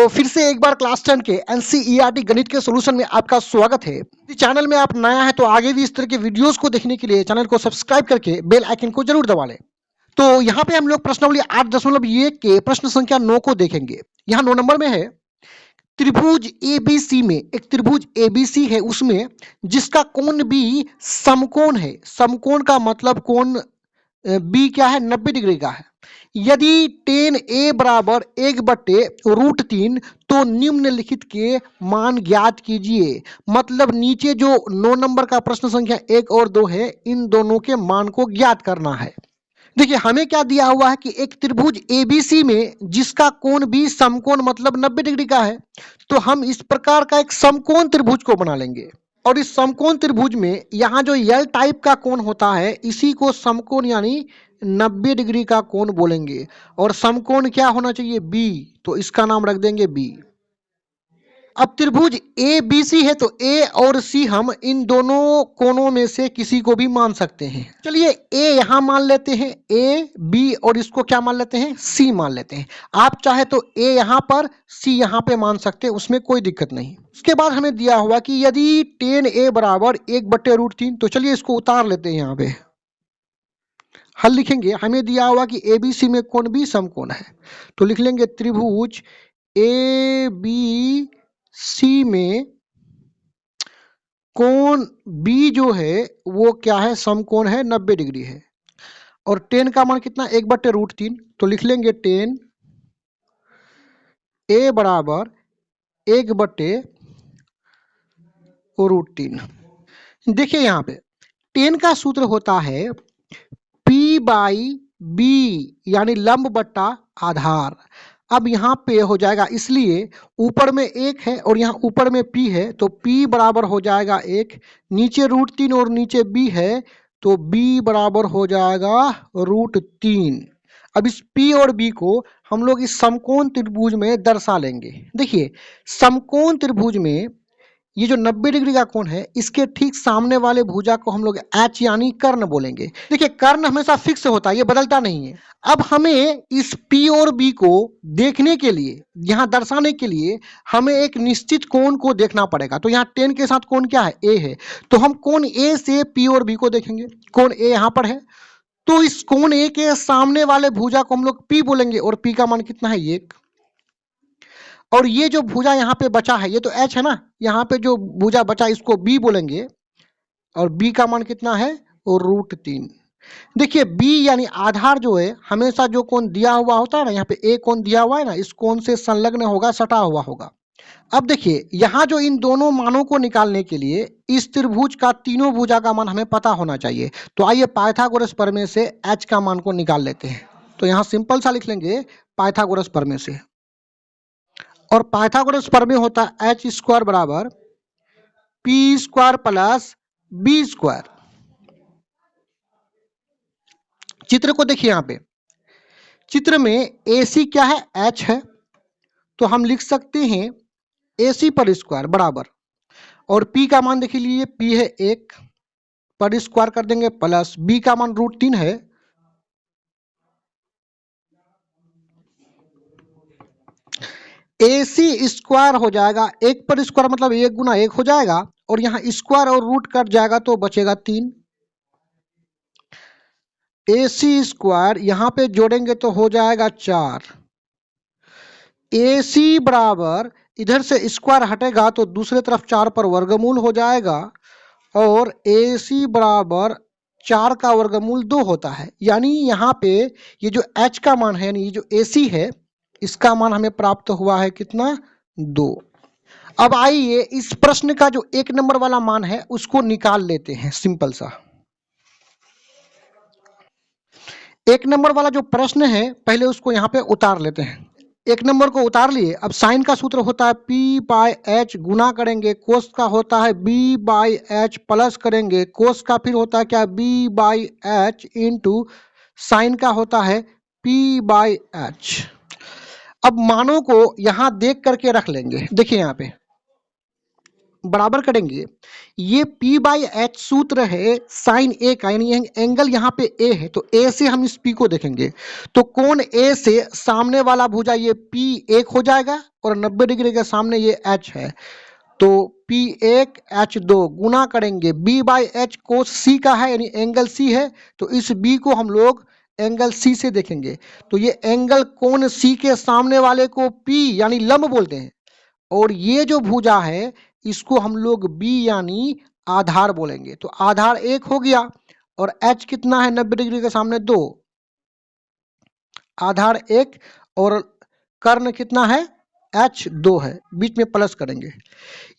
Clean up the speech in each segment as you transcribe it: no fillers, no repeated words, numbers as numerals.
फिर से एक बार क्लास 10 के एनसीईआरटी गणित के सॉल्यूशन में आपका स्वागत है। इस चैनल में आप नया है तो आगे भी इस तरह के वीडियोस को देखने के लिए चैनल को सब्सक्राइब करके बेल आइकन को जरूर दबा लें। तो यहाँ पे हम लोग प्रश्नावली 8.1 के प्रश्न संख्या 9 को देखेंगे। यहाँ 9 नंबर में है, त्रिभुज एबीसी में एक त्रिभुज एबीसी है, उसमें जिसका कोण बी समकोण है। समकोण का मतलब कोण बी क्या है, 90 डिग्री का है। यदि tan a बराबर 1/√3 तो निम्नलिखित के मान ज्ञात कीजिए। मतलब नीचे जो 9 नंबर का प्रश्न संख्या 1 और 2 है, इन दोनों के मान को ज्ञात करना है। देखिए हमें क्या दिया हुआ है कि एक त्रिभुज एबीसी में जिसका कोण भी समकोण मतलब 90 डिग्री का है, तो हम इस प्रकार का एक समकोण त्रिभुज को बना लेंगे। और इस समकोण त्रिभुज में यहाँ जो एल टाइप का कोण होता है, इसी को समकोण यानी 90 डिग्री का कोण बोलेंगे। और समकोण क्या होना चाहिए, बी, तो इसका नाम रख देंगे बी। अब त्रिभुज ए बी सी है, तो ए और सी हम इन दोनों कोणों में से किसी को भी मान सकते हैं। चलिए ए यहां मान लेते हैं, ए बी, और इसको क्या मान लेते हैं, सी मान लेते हैं। आप चाहे तो ए यहां पर, सी यहां पे मान सकते हैं, उसमें कोई दिक्कत नहीं। उसके बाद हमें दिया हुआ कि यदि tan a बराबर 1/√3, तो चलिए इसको उतार लेते हैं। यहाँ पे हल लिखेंगे। हमें दिया हुआ कि ए बी सी में कोण भी समकोण है, तो लिख लेंगे त्रिभुज ए बी सी में कोण बी जो है वो क्या है, समकोण है, 90 डिग्री है। और tan का मान कितना, 1/√3, तो लिख लेंगे tan a बराबर 1/√3। देखिए यहाँ पे tan का सूत्र होता है P/B, यानी लंब बट्टा आधार। अब यहाँ पे हो जाएगा, इसलिए ऊपर में 1 है और यहाँ ऊपर में P है, तो P बराबर हो जाएगा 1, नीचे √3 और नीचे B है, तो B बराबर हो जाएगा √3। अब इस P और B को हम लोग इस समकोण त्रिभुज में दर्शा लेंगे। देखिए समकोण त्रिभुज में ये जो 90 डिग्री का कोण है, इसके ठीक सामने वाले भुजा को हम लोग H यानी कर्ण बोलेंगे। देखिए कर्ण हमेशा फिक्स होता है, ये बदलता नहीं है। अब हमें इस P और B को देखने के लिए, यहाँ दर्शाने के लिए हमें एक निश्चित कोण को देखना पड़ेगा। तो यहाँ tan के साथ कोण क्या है, A है, तो हम कोण A से P और B को देखेंगे। कोण A यहाँ पर है, तो इस कोण A के सामने वाले भुजा को हम लोग P बोलेंगे, और P का मान कितना है, 1। और ये जो भुजा यहाँ पे बचा है, ये तो H है ना, यहाँ पे जो भुजा बचा इसको B बोलेंगे, और B का मान कितना है, √3। देखिए B यानी आधार जो है, हमेशा जो कोण दिया हुआ होता है ना, यहाँ पे A कोण दिया हुआ है ना, इस कोण से संलग्न होगा, सटा हुआ होगा। अब देखिए यहाँ जो इन दोनों मानों को निकालने के लिए इस त्रिभुज का तीनों भुजा का मान हमें पता होना चाहिए। तो आइए पाइथागोरस प्रमेय से H का मान को निकाल लेते हैं। तो यहाँ सिंपल सा लिख लेंगे पाइथागोरस प्रमेय से, और पाइथागोरस प्रमेय होता है h² बराबर p² प्लस b²। चित्र को देखिए, यहाँ पे चित्र में AC क्या है, h है, तो हम लिख सकते हैं AC पर स्क्वायर बराबर, और P का मान देख लीजिए, P है 1 पर स्क्वायर कर देंगे, प्लस B का मान √3 है, AC² हो जाएगा 1 पर स्क्वायर मतलब 1 गुना 1 हो जाएगा, और यहाँ स्क्वायर और रूट कट जाएगा तो बचेगा 3। AC² यहाँ पे जोड़ेंगे तो हो जाएगा 4। AC बराबर, इधर से स्क्वायर हटेगा तो दूसरे तरफ 4 पर वर्गमूल हो जाएगा, और AC बराबर 4 का वर्गमूल 2 होता है। यानी यहाँ पे ये जो H का मान है, यानी ये जो AC है, इसका मान हमें प्राप्त हुआ है कितना, 2। अब आइए इस प्रश्न का जो 1 नंबर वाला मान है उसको निकाल लेते हैं। सिंपल सा 1 नंबर वाला जो प्रश्न है, पहले उसको यहाँ पे उतार लेते हैं। 1 नंबर को उतार लिए। अब साइन का सूत्र होता है P/H, गुना करेंगे, कोस का होता है B/H, प्लस करेंगे कोस का, फिर होता है क्या, B/H, इंटू साइन का होता है P/H। अब मानों को यहाँ देख करके रख लेंगे। देखिए यहाँ पे बराबर करेंगे, ये P बाई एच सूत्र है साइन ए का, यानी एंगल यहाँ पे ए है तो ए से हम इस P को देखेंगे तो कोण ए से सामने वाला भुजा ये P एक हो जाएगा और 90 डिग्री के सामने ये H है तो P1 H2 गुना करेंगे B by H cos C का है यानी एंगल C है तो इस B को हम लोग एंगल C से देखेंगे तो ये एंगल कोण C के सामने वाले को P यानी लंब बोलते हैं और ये जो भुजा है इसको हम लोग B यानी आधार बोलेंगे तो आधार 1 हो गया और H कितना है 90 डिग्री के सामने 2, आधार 1 और कर्ण कितना है H2 है, बीच में प्लस करेंगे।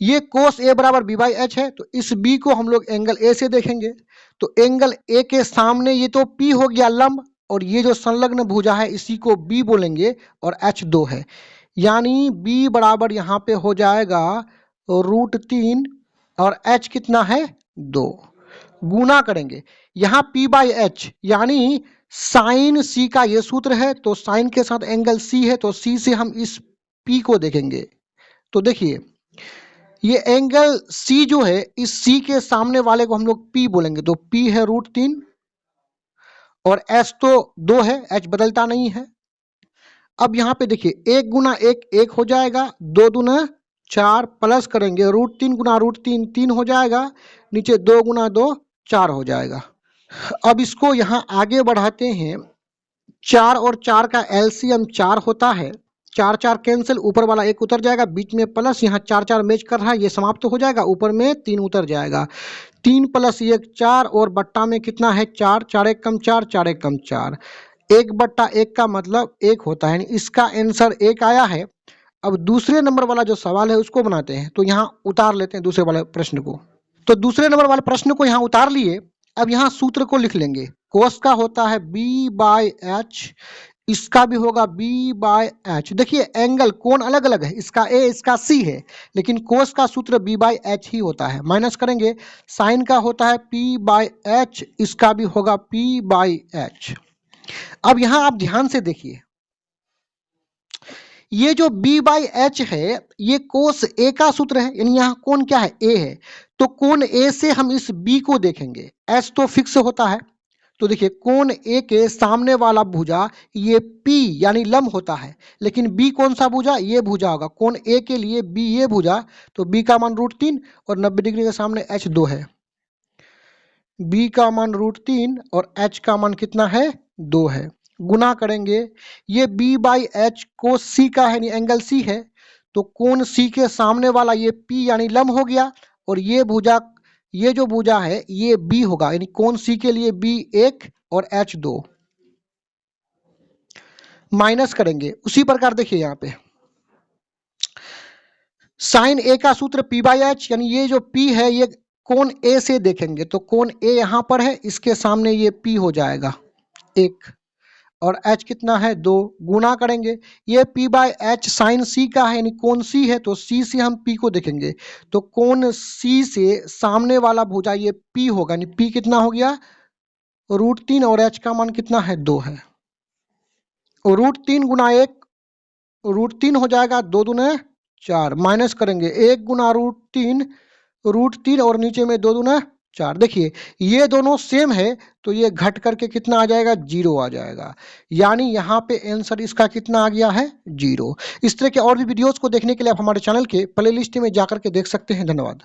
ये कोस A बराबर B बाई एच है तो इस B को हम लोग एंगल A से देखेंगे तो एंगल A के सामने ये तो P हो गया लंब और ये जो संलग्न भुजा है इसी को B बोलेंगे और H2 है यानी B बराबर यहाँ पे हो जाएगा √3 और H कितना है 2, गुना करेंगे यहाँ P बाई एच यानी साइन C का ये सूत्र है तो साइन के साथ एंगल C है तो C से हम इस P को देखेंगे तो देखिए ये एंगल C जो है इस C के सामने वाले को हम लोग P बोलेंगे तो P है √3 और H तो 2 है, H बदलता नहीं है। अब यहाँ पे देखिए 1 गुना 1 1 हो जाएगा, 2 दूना 4 प्लस करेंगे √3 गुना √3 3 हो जाएगा, नीचे 2 गुना 2 4 हो जाएगा। अब इसको यहाँ आगे बढ़ाते हैं, 4 और 4 का एलसीएम 4 होता है, 4 4 कैंसिल, ऊपर वाला 1 उतर जाएगा, बीच में प्लस, यहाँ 4 4 मैच कर रहा है, ये समाप्त हो जाएगा, ऊपर में 3 उतर जाएगा, 3 + 1 4 और बट्टा में कितना है 4, 4 1 कम 4, 4 1 कम 4, 1/1 का मतलब 1 होता है, इसका आंसर 1 आया है। अब दूसरे नंबर वाला जो सवाल है उसको बनाते हैं, तो यहाँ उतार लेते हैं दूसरे वाले प्रश्न को। तो दूसरे नंबर वाले प्रश्न को यहाँ उतार लिए। अब यहाँ सूत्र को लिख लेंगे, कोस का होता है B बाई एच, इसका भी होगा B बाई एच। देखिए एंगल कोण अलग अलग है, इसका A इसका C है, लेकिन कोस का सूत्र B बाई एच ही होता है। माइनस करेंगे, साइन का होता है P बाई एच, इसका भी होगा P बाई एच। अब यहाँ आप ध्यान से देखिए, ये जो B बाई एच है ये कोस A का सूत्र है, यानी यहाँ कोण क्या है A है, तो कोण A से हम इस B को देखेंगे, H तो फिक्स होता है, तो देखिए कोण A के सामने वाला भुजा ये P यानी लंब होता है, लेकिन B कौन सा भुजा, ये भुजा होगा, कोण A के लिए B ये भुजा, तो B का मान √3 और 90 डिग्री के सामने H2 है, B का मान √3 और H का मान कितना है 2 है, गुना करेंगे, ये B बाई एच को C का है यानी एंगल C है, तो कोण C के सामने वाला ये P यानी लंब हो गया और ये भुजा, ये जो भुजा है ये B होगा, यानी कोण C के लिए B 1 और H 2। माइनस करेंगे, उसी प्रकार देखिए यहाँ पे साइन A का सूत्र P बाई एच, यानी ये जो P है ये कोण A से देखेंगे, तो कोण A यहाँ पर है, इसके सामने ये P हो जाएगा 1 और H कितना है 2, गुना करेंगे, ये P by H sign C का है यानी कोण C है, तो C से हम P को देखेंगे, तो कोण C से सामने वाला भुजा ये P होगा, यानी P कितना हो गया √3 और H का मान कितना है 2 है, और √3 गुना 1 √3 हो जाएगा, 2 दूना 4, माइनस करेंगे 1 गुना √3 और नीचे में 2 दूना 4। देखिए ये दोनों सेम है तो ये घट करके कितना आ जाएगा 0 आ जाएगा, यानी यहाँ पे आंसर इसका कितना आ गया है 0। इस तरह के और भी वीडियोस को देखने के लिए आप हमारे चैनल के प्लेलिस्ट में जाकर के देख सकते हैं। धन्यवाद।